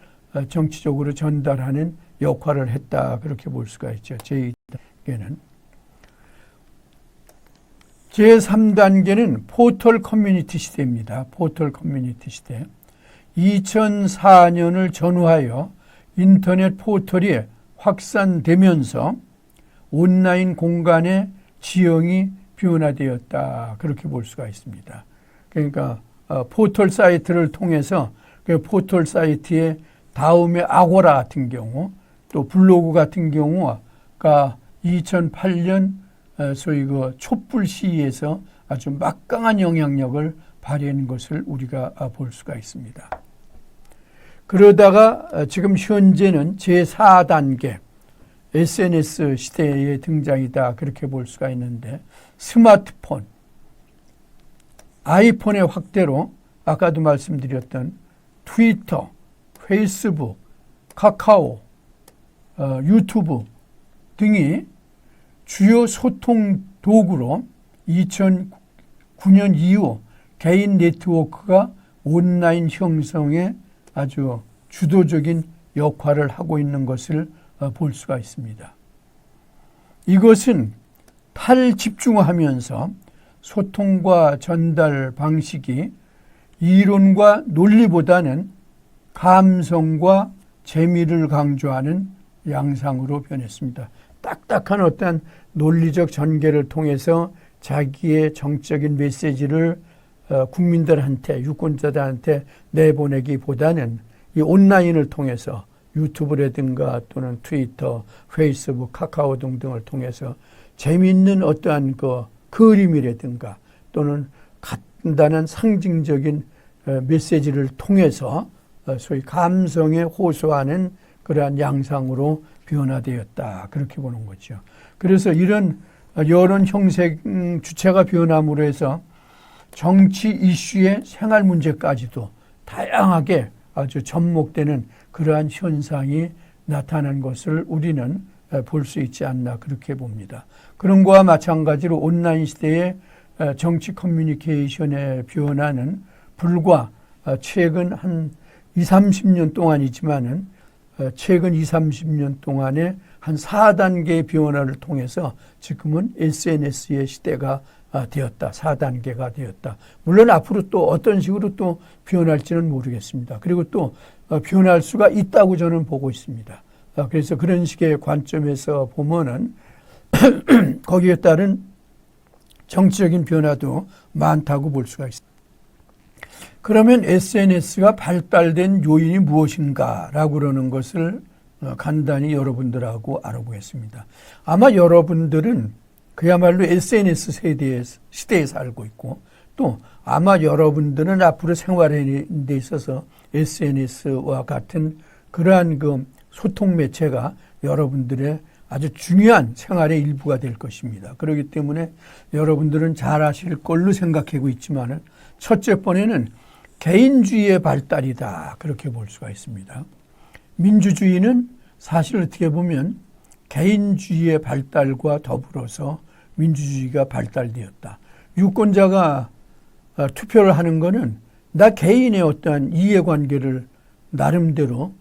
정치적으로 전달하는 역할을 했다. 그렇게 볼 수가 있죠. 제2단계는. 제3단계는 포털 커뮤니티 시대입니다. 포털 커뮤니티 시대. 2004년을 전후하여 인터넷 포털이 확산되면서 온라인 공간의 지형이 변화되었다. 그렇게 볼 수가 있습니다. 그러니까 포털 사이트를 통해서 그 포털 사이트의 다음에 아고라 같은 경우 또 블로그 같은 경우가 2008년 소위 그 촛불 시위에서 아주 막강한 영향력을 발휘한 것을 우리가 볼 수가 있습니다. 그러다가 지금 현재는 제4단계 SNS 시대의 등장이다. 그렇게 볼 수가 있는데 스마트폰, 아이폰의 확대로 아까도 말씀드렸던 트위터, 페이스북, 카카오, 유튜브 등이 주요 소통 도구로 2009년 이후 개인 네트워크가 온라인 형성에 아주 주도적인 역할을 하고 있는 것을 볼 수가 있습니다. 이것은 탈집중화하면서 소통과 전달 방식이 이론과 논리보다는 감성과 재미를 강조하는 양상으로 변했습니다. 딱딱한 어떤 논리적 전개를 통해서 자기의 정적인 메시지를 국민들한테, 유권자들한테 내보내기보다는 이 온라인을 통해서 유튜브라든가 또는 트위터, 페이스북, 카카오 등등을 통해서 재미있는 어떠한 그 그림이라든가 또는 간단한 상징적인 메시지를 통해서 소위 감성에 호소하는 그러한 양상으로 변화되었다. 그렇게 보는 거죠. 그래서 이런 여론 형성 주체가 변함으로 해서 정치 이슈의 생활 문제까지도 다양하게 아주 접목되는 그러한 현상이 나타난 것을 우리는 볼 수 있지 않나 그렇게 봅니다. 그런 것과 마찬가지로 온라인 시대의 정치 커뮤니케이션의 변화는 불과 최근 한 20, 30년 동안이지만은 최근 20, 30년 동안에 한 4단계의 변화를 통해서 지금은 SNS의 시대가 되었다. 4단계가 되었다. 물론 앞으로 또 어떤 식으로 또 변할지는 모르겠습니다. 그리고 또 변할 수가 있다고 저는 보고 있습니다. 그래서 그런 식의 관점에서 보면은 거기에 따른 정치적인 변화도 많다고 볼 수가 있습니다. 그러면 SNS가 발달된 요인이 무엇인가라고 그러는 것을 간단히 여러분들하고 알아보겠습니다. 아마 여러분들은 그야말로 SNS 시대에 살고 있고 또 아마 여러분들은 앞으로 생활하는 데 있어서 SNS와 같은 그러한 그 소통 매체가 여러분들의 아주 중요한 생활의 일부가 될 것입니다. 그렇기 때문에 여러분들은 잘 아실 걸로 생각하고 있지만 첫째 번에는 개인주의의 발달이다. 그렇게 볼 수가 있습니다. 민주주의는 사실 어떻게 보면 개인주의의 발달과 더불어서 민주주의가 발달되었다. 유권자가 투표를 하는 것은 나 개인의 어떠한 이해관계를 나름대로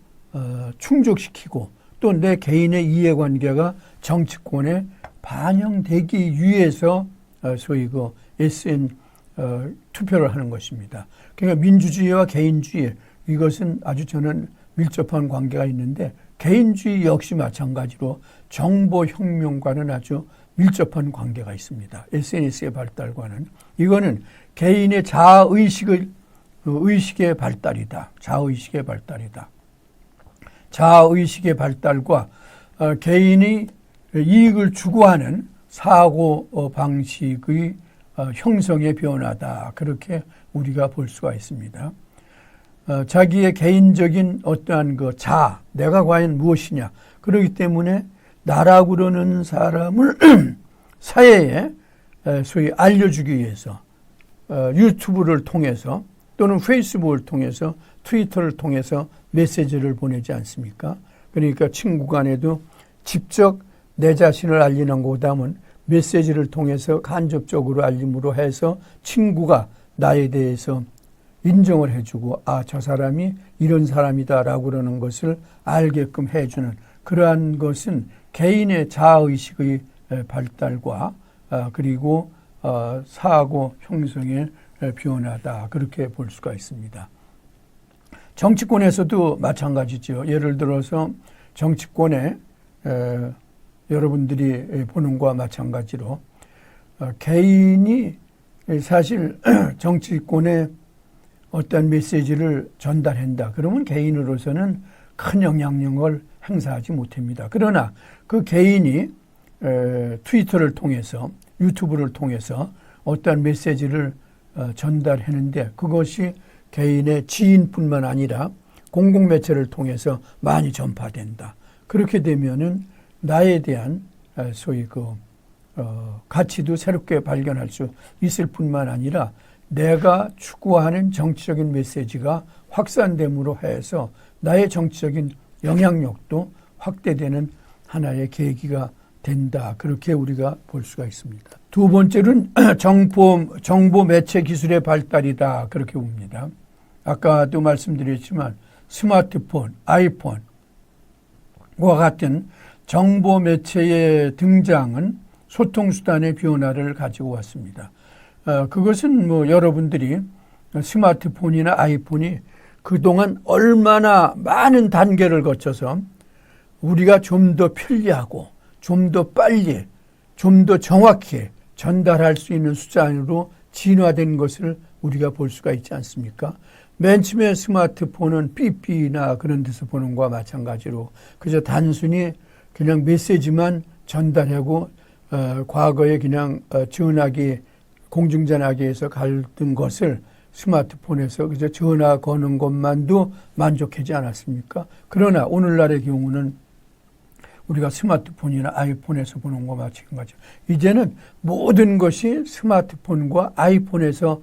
충족시키고 또 내 개인의 이해관계가 정치권에 반영되기 위해서 소위 그 SN 투표를 하는 것입니다. 그러니까 민주주의와 개인주의 이것은 아주 저는 밀접한 관계가 있는데 개인주의 역시 마찬가지로 정보혁명과는 아주 밀접한 관계가 있습니다. SNS의 발달과는. 이거는 개인의 의식의 발달이다. 자아의식의 발달이다. 자아의식의 발달과 개인이 이익을 추구하는 사고 방식의 형성의 변화다. 그렇게 우리가 볼 수가 있습니다. 자기의 개인적인 어떠한 그 자아, 내가 과연 무엇이냐. 그렇기 때문에 나라고 그러는 사람을 사회에 소위 알려주기 위해서 유튜브를 통해서 또는 페이스북을 통해서 트위터를 통해서 메시지를 보내지 않습니까? 그러니까 친구 간에도 직접 내 자신을 알리는 것보다는 메시지를 통해서 간접적으로 알림으로 해서 친구가 나에 대해서 인정을 해주고 저 사람이 이런 사람이다라고 그러는 것을 알게끔 해주는 그러한 것은 개인의 자아의식의 발달과 그리고 사고 형성의 변화다. 그렇게 볼 수가 있습니다. 정치권에서도 마찬가지죠. 예를 들어서 정치권에 여러분들이 보는 것과 마찬가지로 개인이 사실 정치권에 어떤 메시지를 전달한다. 그러면 개인으로서는 큰 영향력을 행사하지 못합니다. 그러나 그 개인이 트위터를 통해서 유튜브를 통해서 어떤 메시지를 전달하는데 그것이 개인의 지인뿐만 아니라 공공매체를 통해서 많이 전파된다. 그렇게 되면은 나에 대한 소위 가치도 새롭게 발견할 수 있을 뿐만 아니라 내가 추구하는 정치적인 메시지가 확산됨으로 해서 나의 정치적인 영향력도 확대되는 하나의 계기가 된다. 그렇게 우리가 볼 수가 있습니다. 두 번째는 정보 매체 기술의 발달이다. 그렇게 봅니다. 아까도 말씀드렸지만 스마트폰, 아이폰과 같은 정보 매체의 등장은 소통수단의 변화를 가지고 왔습니다. 그것은 여러분들이 스마트폰이나 아이폰이 그동안 얼마나 많은 단계를 거쳐서 우리가 좀 더 편리하고 좀 더 빨리, 좀 더 정확히 전달할 수 있는 수단으로 진화된 것을 우리가 볼 수가 있지 않습니까? 맨 처음에 스마트폰은 삐삐나 그런 데서 보는 것과 마찬가지로 그저 단순히 그냥 메시지만 전달하고 과거에 그냥 전화기, 공중전화기에서 갈던 것을 스마트폰에서 그저 전화 거는 것만도 만족하지 않았습니까? 그러나 오늘날의 경우는 우리가 스마트폰이나 아이폰에서 보는 것과 마찬가지로 이제는 모든 것이 스마트폰과 아이폰에서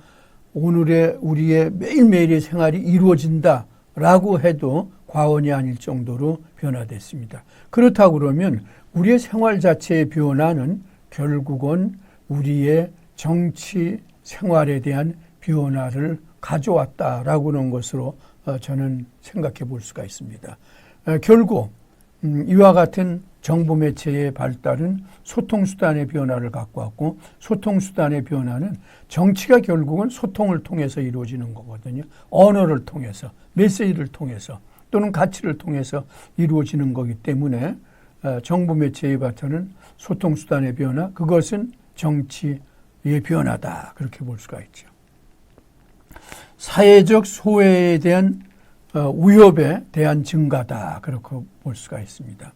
오늘의 우리의 매일매일의 생활이 이루어진다라고 해도 과언이 아닐 정도로 변화됐습니다. 그렇다고 그러면 우리의 생활 자체의 변화는 결국은 우리의 정치 생활에 대한 변화를 가져왔다라고 하는 것으로 저는 생각해 볼 수가 있습니다. 결국 이와 같은 정보 매체의 발달은 소통수단의 변화를 갖고 왔고 소통수단의 변화는 정치가 결국은 소통을 통해서 이루어지는 거거든요. 언어를 통해서, 메시지를 통해서 또는 가치를 통해서 이루어지는 거기 때문에 정보 매체의 발달은 소통수단의 변화, 그것은 정치의 변화다. 그렇게 볼 수가 있죠. 사회적 소외에 대한 위협에 대한 증가다. 그렇게 볼 수가 있습니다.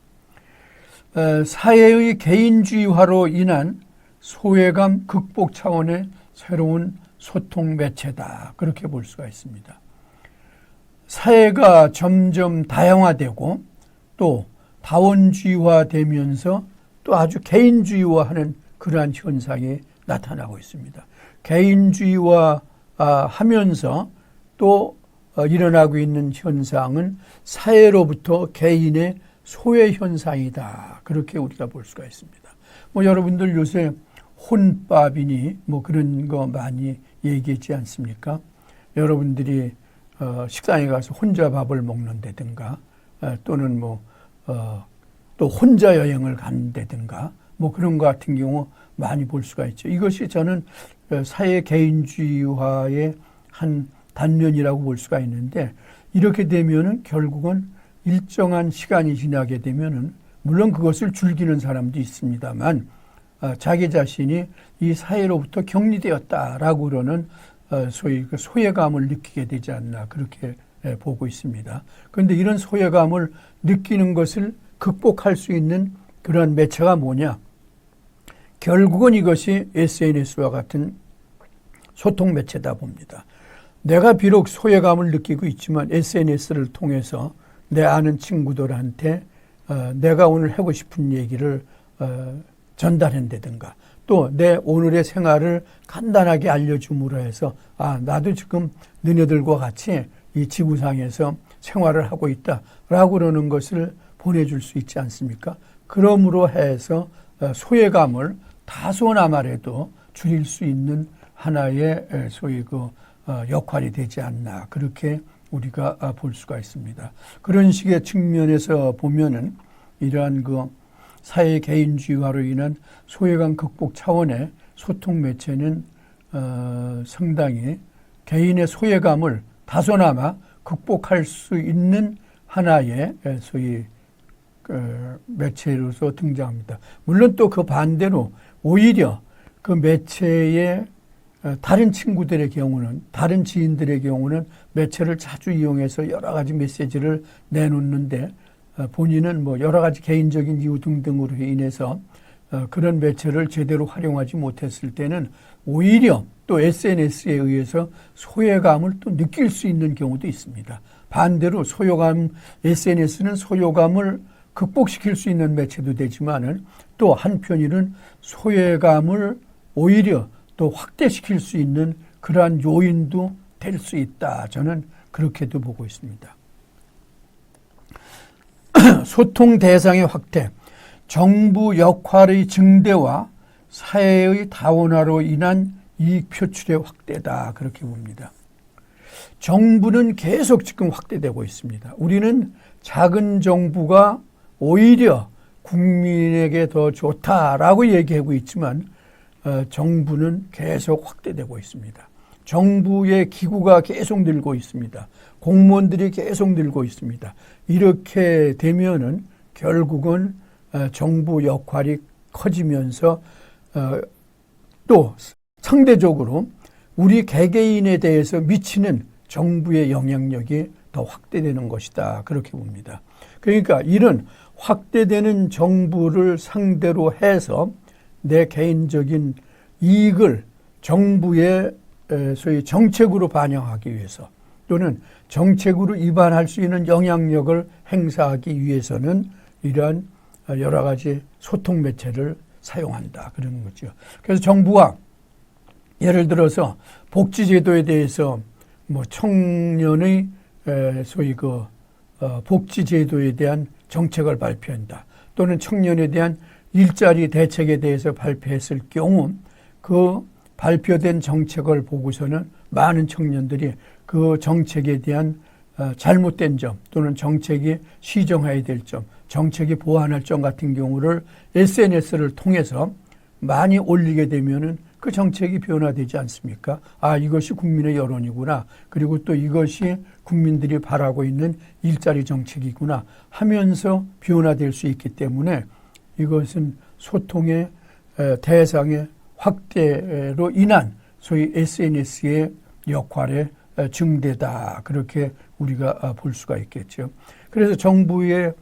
사회의 개인주의화로 인한 소외감 극복 차원의 새로운 소통 매체다. 그렇게 볼 수가 있습니다. 사회가 점점 다양화되고 또 다원주의화되면서 또 아주 개인주의화하는 그러한 현상이 나타나고 있습니다. 개인주의화 하면서 또 일어나고 있는 현상은 사회로부터 개인의 소외 현상이다. 그렇게 우리가 볼 수가 있습니다. 뭐 여러분들 요새 혼밥이니 뭐 그런 거 많이 얘기하지 않습니까? 여러분들이 식당에 가서 혼자 밥을 먹는다든가 또는 또 혼자 여행을 간다든가 뭐 그런 것 같은 경우 많이 볼 수가 있죠. 이것이 저는 사회 개인주의화의 한 단면이라고 볼 수가 있는데, 이렇게 되면은 결국은 일정한 시간이 지나게 되면은 물론 그것을 즐기는 사람도 있습니다만 자기 자신이 이 사회로부터 격리되었다라고 그러는 소위 그 소외감을 느끼게 되지 않나 그렇게 보고 있습니다. 그런데 이런 소외감을 느끼는 것을 극복할 수 있는 그런 매체가 뭐냐? 결국은 이것이 SNS와 같은 소통 매체다 봅니다. 내가 비록 소외감을 느끼고 있지만 SNS를 통해서 내 아는 친구들한테 내가 오늘 하고 싶은 얘기를 전달한다든가 또 내 오늘의 생활을 간단하게 알려줌으로 해서 나도 지금 너네들과 같이 이 지구상에서 생활을 하고 있다라고 그러는 것을 보내줄 수 있지 않습니까? 그러므로 해서 소외감을 다소나마라도 줄일 수 있는 하나의 소위 그 역할이 되지 않나 그렇게 우리가 볼 수가 있습니다. 그런 식의 측면에서 보면은 이러한 그 사회 개인주의화로 인한 소외감 극복 차원의 소통 매체는 상당히 개인의 소외감을 다소나마 극복할 수 있는 하나의 소위 매체로서 등장합니다. 물론 또 그 반대로 오히려 그 매체의 다른 친구들의 경우는, 다른 지인들의 경우는 매체를 자주 이용해서 여러 가지 메시지를 내놓는데 본인은 뭐 여러 가지 개인적인 이유 등등으로 인해서 그런 매체를 제대로 활용하지 못했을 때는 오히려 또 SNS에 의해서 소외감을 또 느낄 수 있는 경우도 있습니다. 반대로 SNS는 소외감을 극복시킬 수 있는 매체도 되지만은 또 한편으로는 소외감을 오히려 또 확대시킬 수 있는 그러한 요인도 될 수 있다. 저는 그렇게도 보고 있습니다. 소통 대상의 확대, 정부 역할의 증대와 사회의 다원화로 인한 이익 표출의 확대다. 그렇게 봅니다. 정부는 계속 지금 확대되고 있습니다. 우리는 작은 정부가 오히려 국민에게 더 좋다라고 얘기하고 있지만 정부는 계속 확대되고 있습니다. 정부의 기구가 계속 늘고 있습니다. 공무원들이 계속 늘고 있습니다. 이렇게 되면은 결국은 정부 역할이 커지면서 또 상대적으로 우리 개개인에 대해서 미치는 정부의 영향력이 더 확대되는 것이다. 그렇게 봅니다. 그러니까 이런 확대되는 정부를 상대로 해서 내 개인적인 이익을 정부의 소위 정책으로 반영하기 위해서 또는 정책으로 입안할 수 있는 영향력을 행사하기 위해서는 이러한 여러 가지 소통 매체를 사용한다. 그러는 거죠. 그래서 정부가 예를 들어서 복지제도에 대해서 뭐 청년의 소위 그 복지제도에 대한 정책을 발표한다. 또는 청년에 대한 일자리 대책에 대해서 발표했을 경우 그 발표된 정책을 보고서는 많은 청년들이 그 정책에 대한 잘못된 점 또는 정책이 시정해야 될 점, 정책이 보완할 점 같은 경우를 SNS를 통해서 많이 올리게 되면은 그 정책이 변화되지 않습니까? 이것이 국민의 여론이구나. 그리고 또 이것이 국민들이 바라고 있는 일자리 정책이구나 하면서 변화될 수 있기 때문에 이것은 소통의 대상의 확대로 인한 소위 SNS의 역할의 증대다. 그렇게 우리가 볼 수가 있겠죠. 그래서 정부의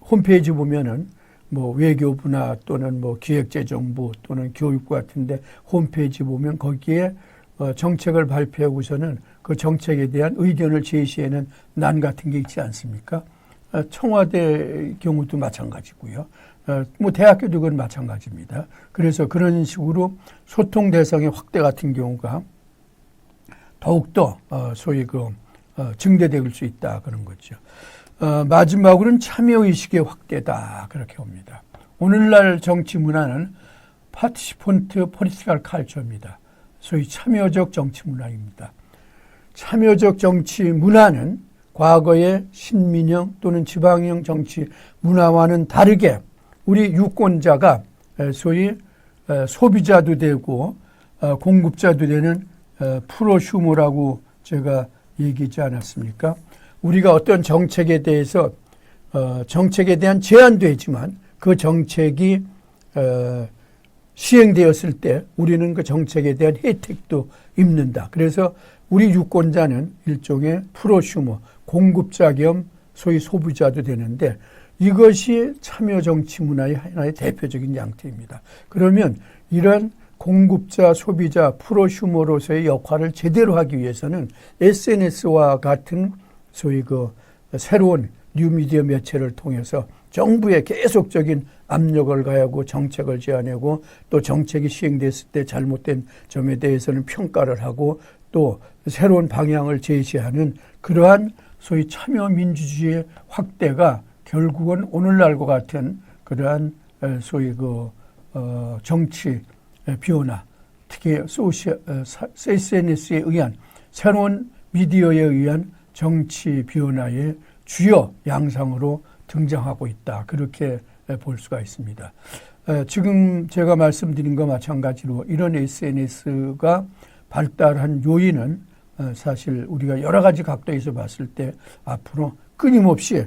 홈페이지 보면은 뭐 외교부나 또는 뭐 기획재정부 또는 교육부 같은데 홈페이지 보면 거기에 정책을 발표하고서는 그 정책에 대한 의견을 제시하는 란 같은 게 있지 않습니까? 청와대 경우도 마찬가지고요. 뭐 대학교도 그건 마찬가지입니다. 그래서 그런 식으로 소통 대상의 확대 같은 경우가 더욱더 소위 증대될 수 있다 그런 거죠. 마지막으로는 참여의식의 확대다 그렇게 봅니다. 오늘날 정치 문화는 파티시펀트 포리티컬 칼처입니다. 소위 참여적 정치 문화입니다. 참여적 정치 문화는 과거의 신민영 또는 지방형 정치 문화와는 다르게 우리 유권자가 소위 소비자도 되고 공급자도 되는 프로슈머라고 제가 얘기하지 않았습니까? 우리가 어떤 정책에 대해서 정책에 대한 제안도 했지만 그 정책이 시행되었을 때 우리는 그 정책에 대한 혜택도 입는다. 그래서 우리 유권자는 일종의 프로슈머, 공급자 겸 소위 소비자도 되는데 이것이 참여 정치 문화의 하나의 대표적인 양태입니다. 그러면 이런 공급자, 소비자, 프로슈머로서의 역할을 제대로 하기 위해서는 SNS와 같은 소위 새로운 뉴미디어 매체를 통해서 정부에 계속적인 압력을 가하고 정책을 제안하고 또 정책이 시행됐을 때 잘못된 점에 대해서는 평가를 하고 또 새로운 방향을 제시하는 그러한 소위 참여민주주의의 확대가 결국은 오늘날과 같은 그러한 소위 정치 변화, 특히 SNS에 의한 새로운 미디어에 의한 정치 변화의 주요 양상으로 등장하고 있다. 그렇게 볼 수가 있습니다. 지금 제가 말씀드린 것과 마찬가지로 이런 SNS가 발달한 요인은 사실 우리가 여러 가지 각도에서 봤을 때 앞으로 끊임없이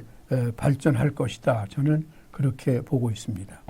발전할 것이다. 저는 그렇게 보고 있습니다.